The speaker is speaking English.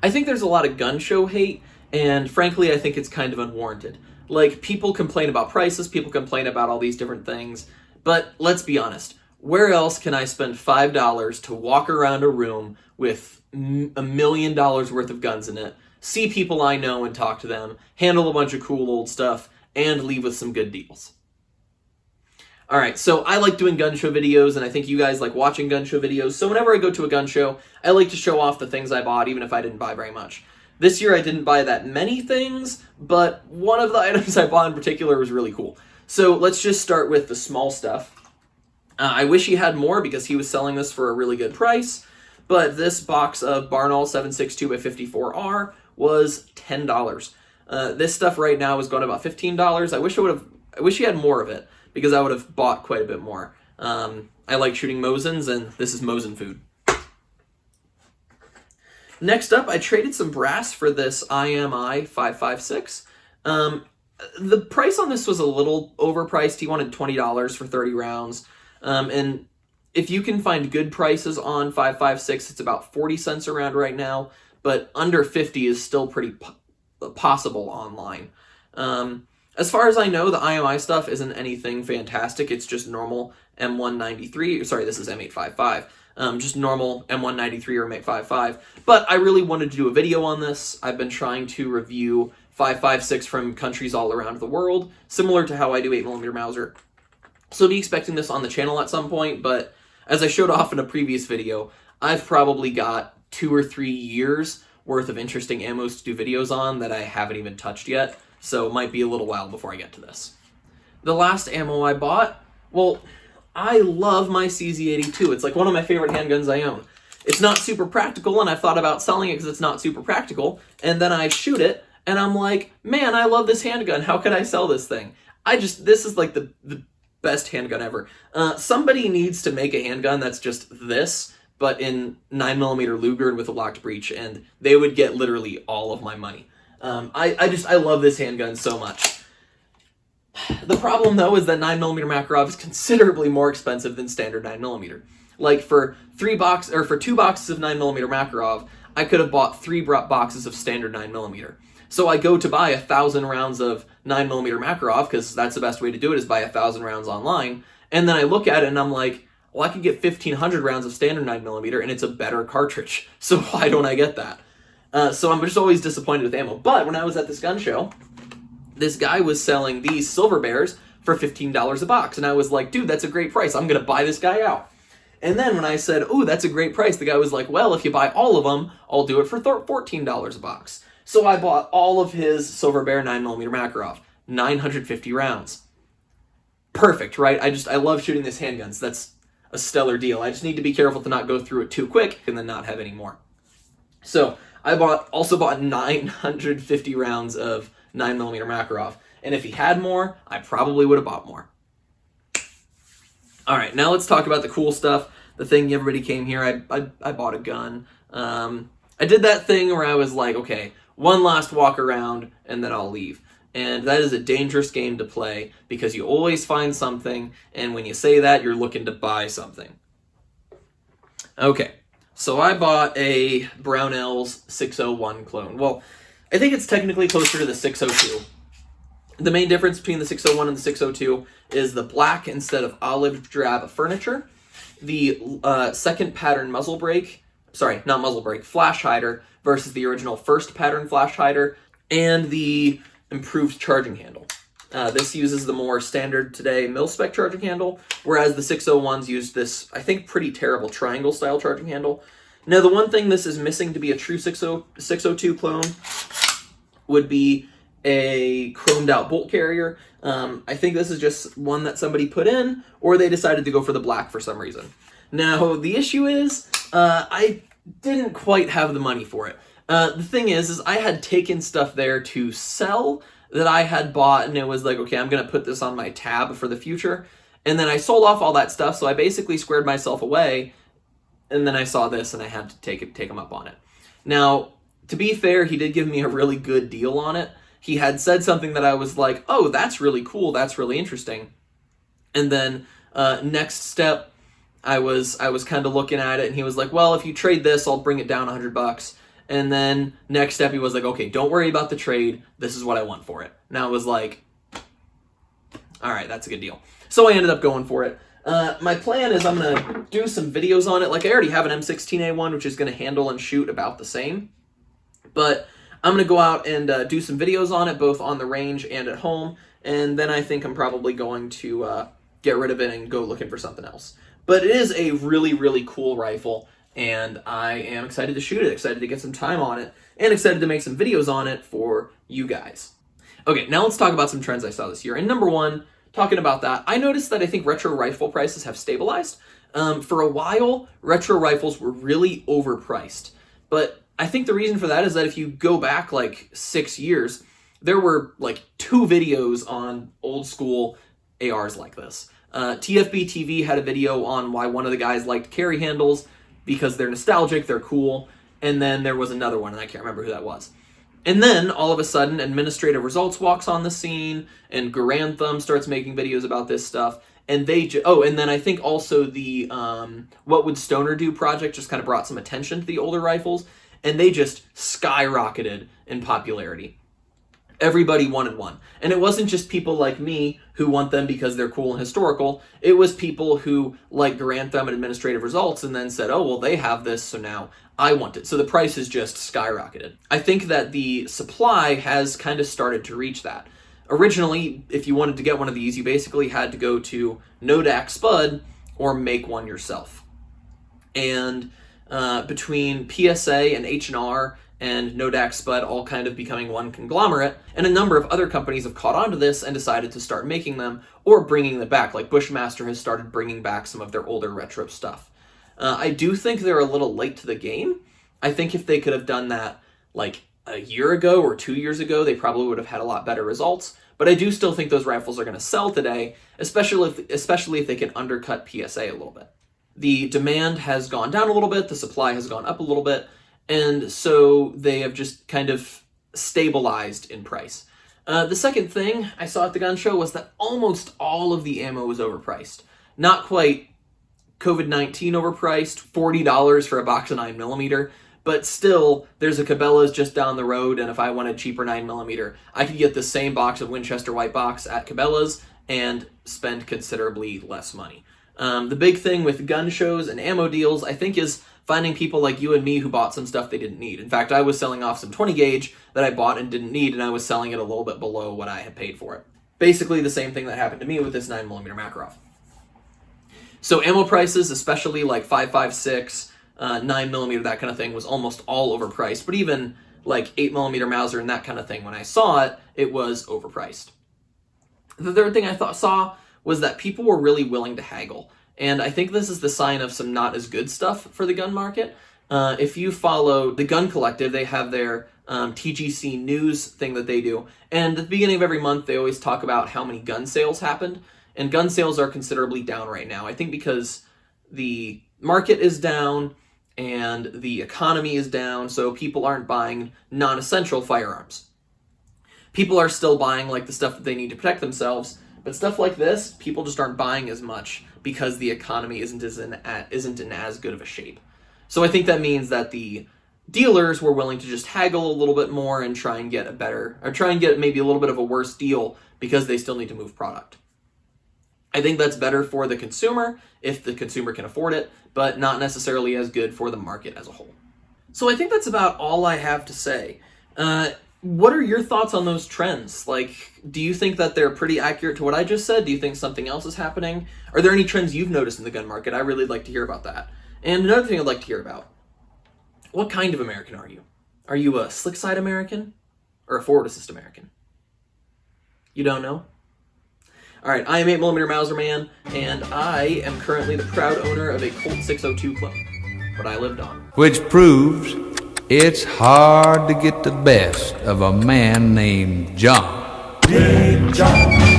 I think there's a lot of gun show hate, and frankly, I think it's kind of unwarranted. Like, people complain about prices, people complain about all these different things, but let's be honest. Where else can I spend $5 to walk around a room with $1 million worth of guns in it, see people I know and talk to them, handle a bunch of cool old stuff, and leave with some good deals? Alright, so I like doing gun show videos, and I think you guys like watching gun show videos, so whenever I go to a gun show, I like to show off the things I bought, even if I didn't buy very much. This year I didn't buy that many things, but one of the items I bought in particular was really cool. So let's just start with the small stuff. I wish he had more because he was selling this for a really good price, but this box of Barnaul 762x54R was $10. This stuff right now is going about $15. I wish he had more of it, because I would have bought quite a bit more. I like shooting Mosins, and this is Mosin food. Next up, I traded some brass for this IMI 556. The price on this was a little overpriced. He wanted $20 for 30 rounds. And if you can find good prices on 556, it's about 40 cents around right now, but under 50 is still pretty possible online. As far as I know, the IMI stuff isn't anything fantastic. It's just normal M193. Sorry, this is M855. Just normal M193 or M855. But I really wanted to do a video on this. I've been trying to review 556 from countries all around the world, similar to how I do 8mm Mauser. So I'll be expecting this on the channel at some point, but as I showed off in a previous video, I've probably got 2 or 3 years worth of interesting ammos to do videos on that I haven't even touched yet. So it might be a little while before I get to this. The last ammo I bought, well, I love my CZ82. It's like one of my favorite handguns I own. It's not super practical, and I've thought about selling it because it's not super practical, and then I shoot it, and I'm like, man, I love this handgun. How could I sell this thing? This is like the best handgun ever. Somebody needs to make a handgun that's just this, but in 9mm Luger and with a locked breech, and they would get literally all of my money. I love this handgun so much. The problem, though, is that 9mm Makarov is considerably more expensive than standard 9mm. Like, for 2 boxes of 9mm Makarov, I could have bought 3 boxes of standard 9mm. So I go to buy 1,000 rounds of 9mm Makarov, because that's the best way to do it, is buy 1,000 rounds online, and then I look at it and I'm like, well, I could get 1,500 rounds of standard 9mm, and it's a better cartridge, so why don't I get that? So I'm just always disappointed with ammo. But when I was at this gun show, this guy was selling these Silver Bears for $15 a box. And I was like, dude, that's a great price. I'm going to buy this guy out. And then when I said, oh, that's a great price, the guy was like, well, if you buy all of them, I'll do it for $14 a box. So I bought all of his Silver Bear 9mm Makarov, 950 rounds. Perfect, right? I love shooting this handguns. That's a stellar deal. I just need to be careful to not go through it too quick and then not have any more. So I also bought 950 rounds of 9mm Makarov, and if he had more, I probably would have bought more. Alright, now let's talk about the cool stuff, the thing everybody came here. I bought a gun. I did that thing where I was like, okay, one last walk around, and then I'll leave. And that is a dangerous game to play, because you always find something, and when you say that, you're looking to buy something. Okay, so I bought a Brownell's 601 clone. Well, I think it's technically closer to the 602. The main difference between the 601 and the 602 is the black instead of olive drab furniture, the second pattern flash hider versus the original first pattern flash hider, and the improved charging handle. This uses the more standard today mil-spec charging handle, whereas the 601s use this, I think, pretty terrible triangle-style charging handle. Now, the one thing this is missing to be a true 602 clone would be a chromed-out bolt carrier. I think this is just one that somebody put in, or they decided to go for the black for some reason. Now, the issue is, I didn't quite have the money for it. The thing is I had taken stuff there to sell that I had bought, and it was like, okay, I'm going to put this on my tab for the future. And then I sold off all that stuff, so I basically squared myself away, and then I saw this, and I had to take him up on it. Now, to be fair, he did give me a really good deal on it. He had said something that I was like, oh, that's really cool, that's really interesting. And then next step, I was kind of looking at it, and he was like, well, if you trade this, I'll bring it down $100. And then next step, he was like, okay, don't worry about the trade. This is what I want for it. And I was like, all right, that's a good deal. So I ended up going for it. My plan is I'm going to do some videos on it. Like, I already have an M16A1, which is going to handle and shoot about the same. But I'm going to go out and do some videos on it, both on the range and at home. And then I think I'm probably going to get rid of it and go looking for something else. But it is a really, really cool rifle, and I am excited to shoot it, excited to get some time on it, and excited to make some videos on it for you guys. Okay, now let's talk about some trends I saw this year. And number one, talking about that, I noticed that I think retro rifle prices have stabilized. For a while, retro rifles were really overpriced. But I think the reason for that is that if you go back like 6 years, there were like 2 videos on old school ARs like this. TFB TV had a video on why one of the guys liked carry handles because they're nostalgic, they're cool, and then there was another one, and I can't remember who that was. And then, all of a sudden, Administrative Results walks on the scene, and Garantham starts making videos about this stuff, and they and then I think also the What Would Stoner Do project just kind of brought some attention to the older rifles, and they just skyrocketed in popularity. Everybody wanted one. And it wasn't just people like me who want them because they're cool and historical. It was people who like Garantham and Administrative Results and then said, oh, well, they have this, so now I want it. So the price has just skyrocketed. I think that the supply has kind of started to reach that. Originally, if you wanted to get one of these, you basically had to go to Nodak Spud or make one yourself. And between PSA and H&R and Nodak Spud all kind of becoming one conglomerate, and a number of other companies have caught on to this and decided to start making them or bringing them back, like Bushmaster has started bringing back some of their older retro stuff. I do think they're a little late to the game. I think if they could have done that like a year ago or 2 years ago, they probably would have had a lot better results, but I do still think those rifles are going to sell today, especially if they can undercut PSA a little bit. The demand has gone down a little bit, the supply has gone up a little bit, and so they have just kind of stabilized in price. The second thing I saw at the gun show was that almost all of the ammo was overpriced. Not quite COVID-19 overpriced, $40 for a box of 9mm, but still, there's a Cabela's just down the road, and if I wanted cheaper 9mm, I could get the same box of Winchester White Box at Cabela's and spend considerably less money. The big thing with gun shows and ammo deals, I think, is finding people like you and me who bought some stuff they didn't need. In fact, I was selling off some 20 gauge that I bought and didn't need, and I was selling it a little bit below what I had paid for it. Basically the same thing that happened to me with this 9mm Makarov. So ammo prices, especially like 5.56, 9mm, that kind of thing, was almost all overpriced. But even like 8mm Mauser and that kind of thing, when I saw it, it was overpriced. The third thing I saw was that people were really willing to haggle. And I think this is the sign of some not as good stuff for the gun market. If you follow the Gun Collective, they have their TGC news thing that they do. And at the beginning of every month, they always talk about how many gun sales happened. And gun sales are considerably down right now. I think because the market is down and the economy is down, so people aren't buying non-essential firearms. People are still buying like the stuff that they need to protect themselves, but stuff like this, people just aren't buying as much because the economy isn't in as good of a shape. So I think that means that the dealers were willing to just haggle a little bit more and try and get maybe a little bit of a worse deal because they still need to move product. I think that's better for the consumer if the consumer can afford it, but not necessarily as good for the market as a whole. So I think that's about all I have to say. What are your thoughts on those trends? Like, do you think that they're pretty accurate to what I just said? Do you think something else is happening? Are there any trends you've noticed in the gun market? I really like to hear about that. And another thing I'd like to hear about, what kind of American are you? Are you a slick side American or a forward assist American? You don't know? All right, I am 8mm Mauser Man, and I am currently the proud owner of a Colt 602 clone, what I lived on. Which proves it's hard to get the best of a man named John. Big John.